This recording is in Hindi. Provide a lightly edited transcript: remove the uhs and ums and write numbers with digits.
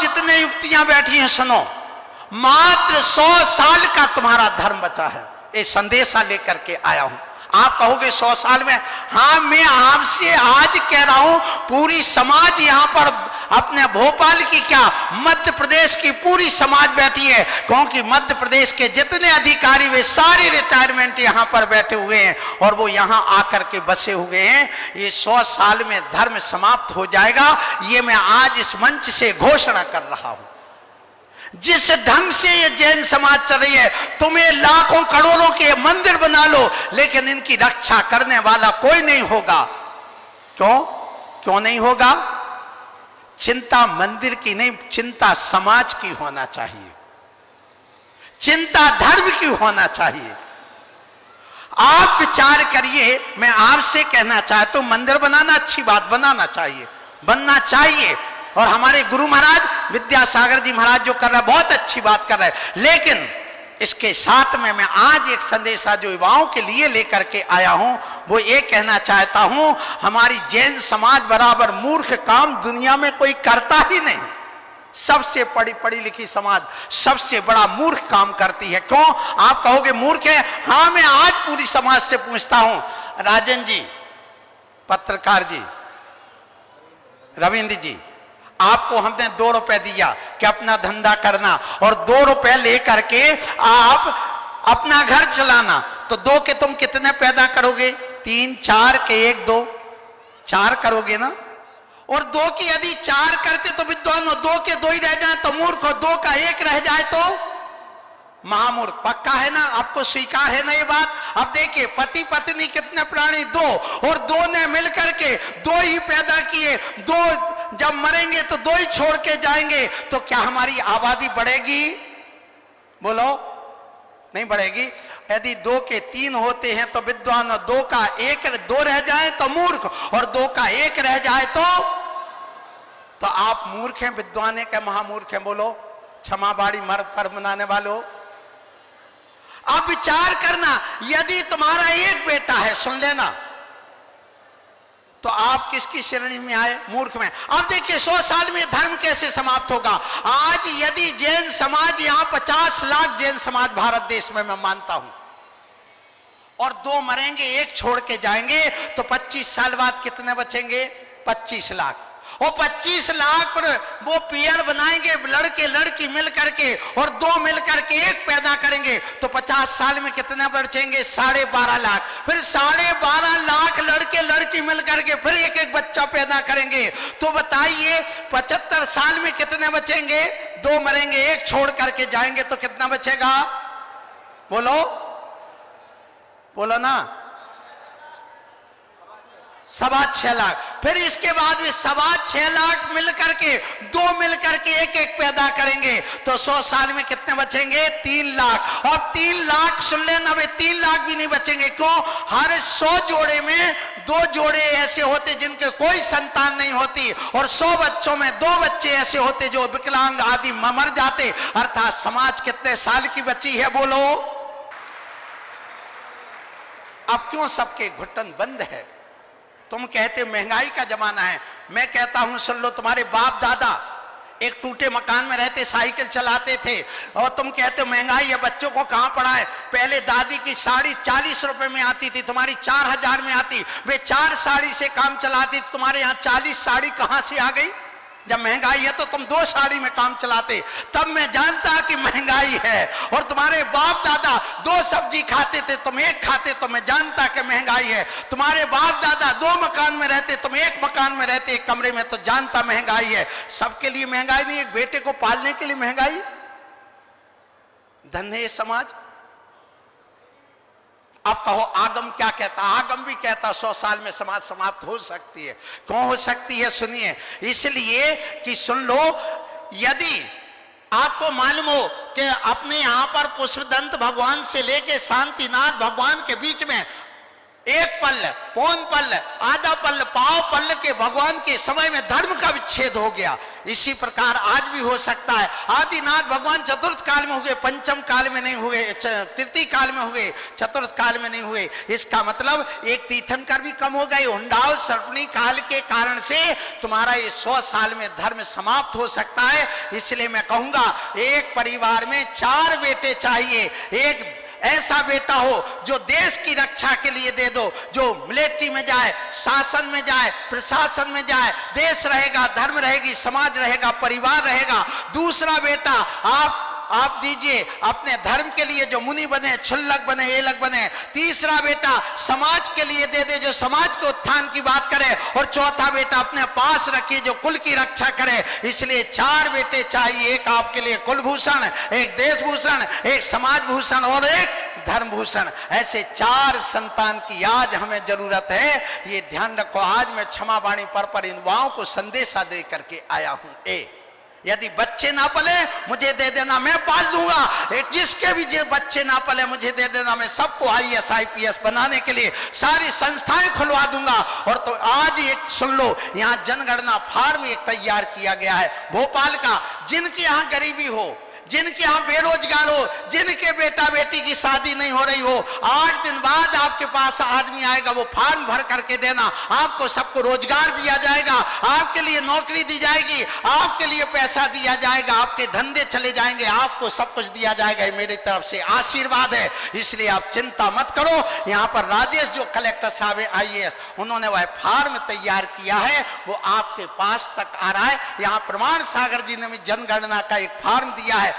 जितने युक्तियां बैठी हैं सुनो, मात्र 100 साल का तुम्हारा धर्म बचा है। ये संदेशा लेकर के आया हूं। आप कहोगे 100 साल में, हाँ मैं आपसे आज कह रहा हूं पूरी समाज यहां पर, अपने भोपाल की क्या मध्य प्रदेश की पूरी समाज बैठी है, क्योंकि मध्य प्रदेश के जितने अधिकारी वे सारे रिटायरमेंट यहां पर बैठे हुए हैं और वो यहां आकर के बसे हुए हैं। ये 100 साल में धर्म समाप्त हो जाएगा, ये मैं आज इस मंच से घोषणा कर रहा हूं। जिस ढंग से ये जैन समाज चल रही है, तुम्हें लाखों करोड़ों के मंदिर बना लो, लेकिन इनकी रक्षा करने वाला कोई नहीं होगा। क्यों नहीं होगा? चिंता मंदिर की नहीं, चिंता समाज की होना चाहिए, चिंता धर्म की होना चाहिए। आप विचार करिए, मैं आपसे कहना चाहता हूं मंदिर बनाना अच्छी बात, बनाना चाहिए, बनना चाहिए, और हमारे गुरु महाराज विद्यासागर जी महाराज जो कर रहे हैं बहुत अच्छी बात कर रहे हैं। लेकिन इसके साथ में मैं आज एक संदेशा जो युवाओं के लिए लेकर के आया हूं, वो ये कहना चाहता हूं, हमारी जैन समाज बराबर मूर्ख काम दुनिया में कोई करता ही नहीं। सबसे पढ़ी लिखी समाज सबसे बड़ा मूर्ख काम करती है। क्यों? आप कहोगे मूर्ख है। हाँ, मैं आज पूरी समाज से पूछता हूं, राजन जी, पत्रकार जी, रविंद्र जी, आपको हमने 2 रुपए दिया कि अपना धंधा करना, और 2 रुपए लेकर के आप अपना घर चलाना, तो 2 के तुम कितने पैदा करोगे? 3, 4 के 1, 2, 4 करोगे ना। और 2 की यदि 4 करते तो विद्वान हो, 2 के 2 ही रह जाए तो मूर्ख हो, 2 का 1 रह जाए तो महामूर्ख। पक्का है ना? आपको स्वीकार है ना ये बात? अब देखिए, पति पत्नी कितने प्राणी? 2, और 2 ने मिलकर के 2 ही पैदा किए, 2 जब मरेंगे तो 2 ही छोड़ के जाएंगे, तो क्या हमारी आबादी बढ़ेगी? बोलो, नहीं बढ़ेगी। यदि 2 के 3 होते हैं तो विद्वान, और 2 का 1, 2 रह जाए तो मूर्ख, और 2 का 1 रह जाए तो आप मूर्ख हैं, विद्वान है क्या महामूर्ख हैं? बोलो, क्षमा बाड़ी मर पर मनाने वालों। आप विचार करना, यदि तुम्हारा एक बेटा है, सुन लेना, तो आप किसकी श्रेणी में आए? मूर्ख में। अब देखिए 100 साल में धर्म कैसे समाप्त होगा। आज यदि जैन समाज, यहां 50 लाख जैन समाज भारत देश में मैं मानता हूं, और 2 मरेंगे, 1 छोड़ के जाएंगे, तो 25 साल बाद कितने बचेंगे? 25 लाख। और 25 लाख पर वो पेयर बनाएंगे, लड़के लड़की मिल करके, और 2 मिल करके 1 पैदा करेंगे, तो 50 साल में कितने बचेंगे? 12.5 लाख। फिर 12.5 लाख लड़के लड़की मिल करके फिर 1 बच्चा पैदा करेंगे, तो बताइए 75 साल में कितने बचेंगे? 2 मरेंगे, 1 छोड़ करके जाएंगे, तो कितना बचेगा? बोलो, बोलो ना। 6.25 लाख। फिर इसके बाद भी 6.25 लाख मिल करके 2 मिल करके 1 पैदा करेंगे, तो 100 साल में कितने बचेंगे? 3 लाख। और 3 लाख सुन लेना, वे 3 लाख भी नहीं बचेंगे। क्यों? हर 100 जोड़े में 2 जोड़े ऐसे होते जिनके कोई संतान नहीं होती, और 100 बच्चों में 2 बच्चे ऐसे होते जो विकलांग आदि मर जाते। अर्थात समाज कितने साल की बची है? बोलो। अब क्यों सबके घुटन बंद है? तुम कहते महंगाई का जमाना है, मैं कहता हूं सुन लो, तुम्हारे बाप दादा एक टूटे मकान में रहते, साइकिल चलाते थे, और तुम कहते महंगाई है, बच्चों को कहां पढ़ाए? पहले दादी की साड़ी 40 रुपए में आती थी, तुम्हारी 4000 में आती, वे 4 साड़ी से काम चलाती, तुम्हारे यहां 40 साड़ी कहां से आ गई? जब महंगाई है तो तुम 2 साड़ी में काम चलाते। तब मैं जानता कि महंगाई है, और तुम्हारे बाप दादा 2 सब्जी खाते थे, तुम 1 खाते, तो मैं जानता कि महंगाई है। तुम्हारे बाप दादा 2 मकान में रहते, तुम 1 मकान में रहते, 1 कमरे में, तो जानता महंगाई है। सबके लिए महंगाई नहीं, एक बेटे को पालने के लिए महंगाई। धन्य समाज। अब कहो आगम क्या कहता? आगम भी कहता 100 साल में समाज समाप्त हो सकती है। क्यों हो सकती है? सुनिए, इसलिए कि सुन लो, यदि आपको मालूम हो कि अपने यहां पर पुष्पदंत भगवान से लेके शांतिनाथ भगवान के बीच में एक पल, पौन पल, आधा पल, पाव पल के भगवान के समय में धर्म का विच्छेद हो गया। इसी प्रकार आज भी हो सकता है। आदिनाथ भगवान चतुर्थ काल में हुए, पंचम काल में नहीं हुए, तृतीय काल में हुए, चतुर्थ काल में नहीं हुए। इसका मतलब एक तीर्थंकर भी कम हो गए। हुंडाव सर्पणी काल के कारण से तुम्हारा ये 100 साल में धर्म समाप्त हो सकता है। इसलिए मैं कहूंगा एक परिवार में 4 बेटे चाहिए। एक ऐसा बेटा हो जो देश की रक्षा के लिए दे दो, जो मिलिट्री में जाए, शासन में जाए, प्रशासन में जाए, देश रहेगा, धर्म रहेगी, समाज रहेगा, परिवार रहेगा। दूसरा बेटा आप दीजिए अपने धर्म के लिए जो मुनि बने, क्षुल्लक बने, एलक बने। तीसरा बेटा समाज के लिए दे दे जो समाज के उत्थान की बात करे। और चौथा बेटा अपने पास रखिए जो कुल की रक्षा करे। इसलिए 4 बेटे चाहिए, एक आपके लिए कुलभूषण, एक देशभूषण, एक समाज भूषण और एक धर्म भूषण। ऐसे 4 संतान की आज हमें जरूरत है। ये ध्यान रखो। आज मैं क्षमा वाणी पर इन युवाओं को संदेशा दे करके आया हूं। यदि बच्चे ना पले मुझे दे देना, मैं पाल दूंगा। एक जिसके भी जो बच्चे ना पले मुझे दे देना, मैं सबको IAS IPS बनाने के लिए सारी संस्थाएं खुलवा दूंगा। और तो आज एक सुन लो, यहाँ जनगणना फार्म एक तैयार किया गया है भोपाल का। जिनके यहाँ गरीबी हो, जिनके यहाँ बेरोजगार हो, जिनके बेटा बेटी की शादी नहीं हो रही हो, 8 दिन बाद आपके पास आदमी आएगा, वो फॉर्म भर करके देना। आपको सबको रोजगार दिया जाएगा, आपके लिए नौकरी दी जाएगी, आपके लिए पैसा दिया जाएगा, आपके धंधे चले जाएंगे, आपको सब कुछ दिया जाएगा। ये मेरी तरफ से आशीर्वाद है। इसलिए आप चिंता मत करो। यहाँ पर राजेश जो कलेक्टर साहब है IAS, उन्होंने वह फॉर्म तैयार किया है, वो आपके पास तक आ रहा है। यहाँ प्रमाण सागर जी ने भी जनगणना का एक फॉर्म दिया है।